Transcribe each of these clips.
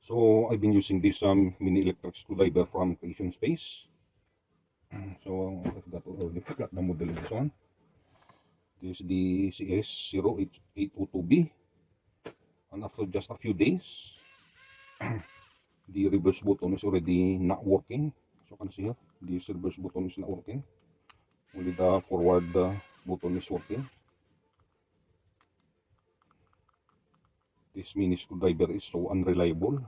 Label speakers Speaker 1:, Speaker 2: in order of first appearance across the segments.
Speaker 1: So I've been using this mini electric screwdriver from Creation Space. So I forgot the model of this one. This is the CS0802B, and after just a few days, the reverse button is already not working. As you can see here, this reverse button is not working. Only the forward button is working. This mini screwdriver is so unreliable.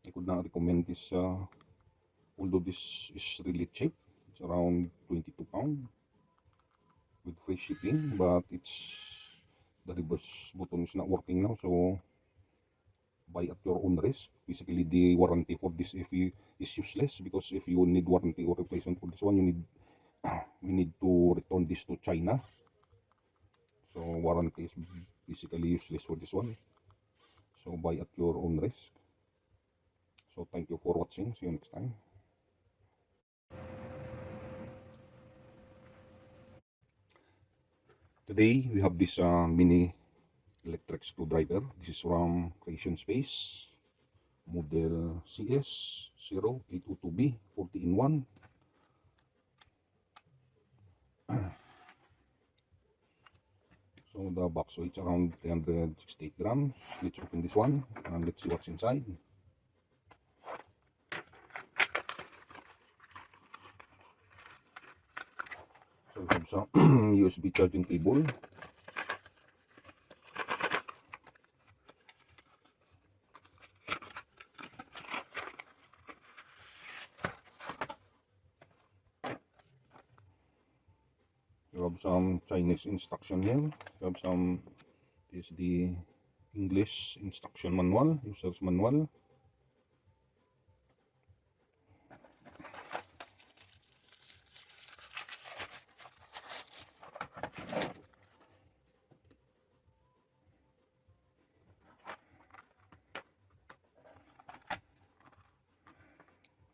Speaker 1: I could not recommend this, although this is really cheap. It's around 22 pounds with free shipping, but the reverse button is not working now, so buy at your own risk. Basically, the warranty for this is useless, because if you need warranty or replacement for this one, you need to return this to China. So warranty is basically useless for this one. So buy at your own risk. So thank you for watching. See you next time. Today we have this mini electric screwdriver. This is from Creation Space, model CS0802B, 40 in 1. So the box weighs around 368 grams. Let's open this one and let's see what's inside. So we have some USB charging cable. You have some Chinese instruction here. You have some, this is the English instruction manual, user's manual.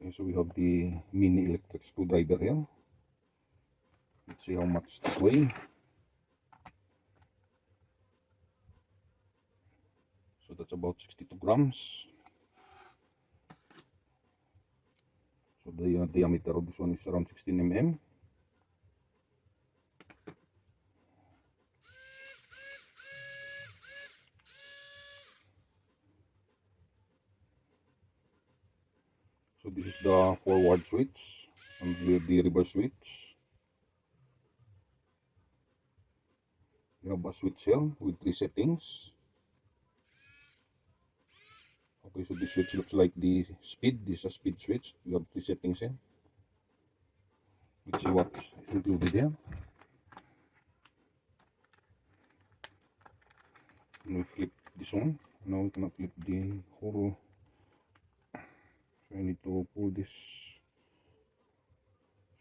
Speaker 1: Okay, so we have the mini electric screwdriver here. Let's see how much this weighs. So that's about 62 grams. So the diameter of this one is around 16 mm. So this is the forward switch and the reverse switch. You have a switch here with 3 settings. Okay, so this switch looks like the speed. This is a speed switch. You have 3 settings here. Let's see what's included here. And we flip this one. Now we cannot flip the whole. So I need to pull this.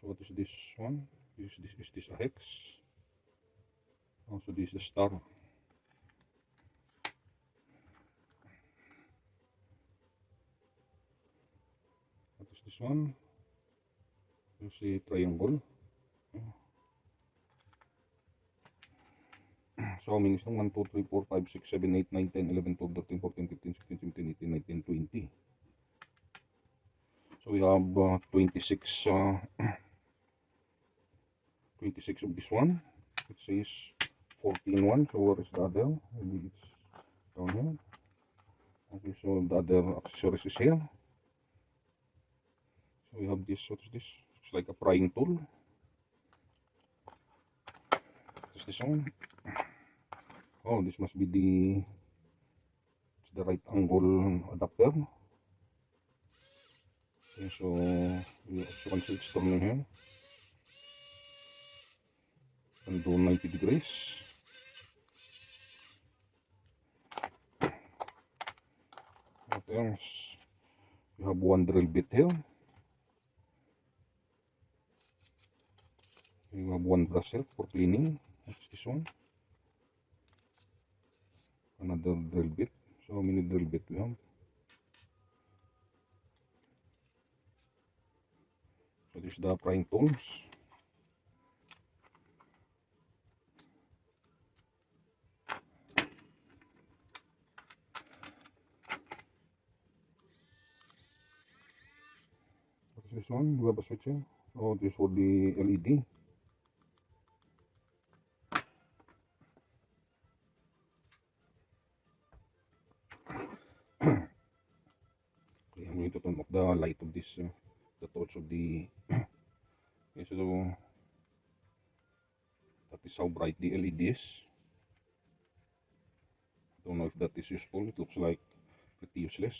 Speaker 1: So what is this one? Is this a hex? Also, this is the star. What is this one? You see triangle. So how many is 1, 2, 3, 4, 5, 6, 7, 8, 9, 10, 11, 12, 13, 14, 15, 16, 17, 18, 19, 20. So we have 26 26 of this one. It says 14 1. So where is the other? Maybe it's down here. Okay, so the other accessories is here. So we have this. What is this? It's like a prying tool. What is this one? Oh, this must be the right angle adapter. Okay, so you can see it's turning here and do 90 degrees. What else? You have one drill bit here. You have one brush here for cleaning. What's this one? Another drill bit. So how many drill bit we have? So this is the prying tools. This one, we have a switch here. Oh, this for the LED. Okay, I'm going to turn off the light of this, the torch of the. Okay, so that is how bright the LED is. Don't know if that is useful. It looks like pretty useless.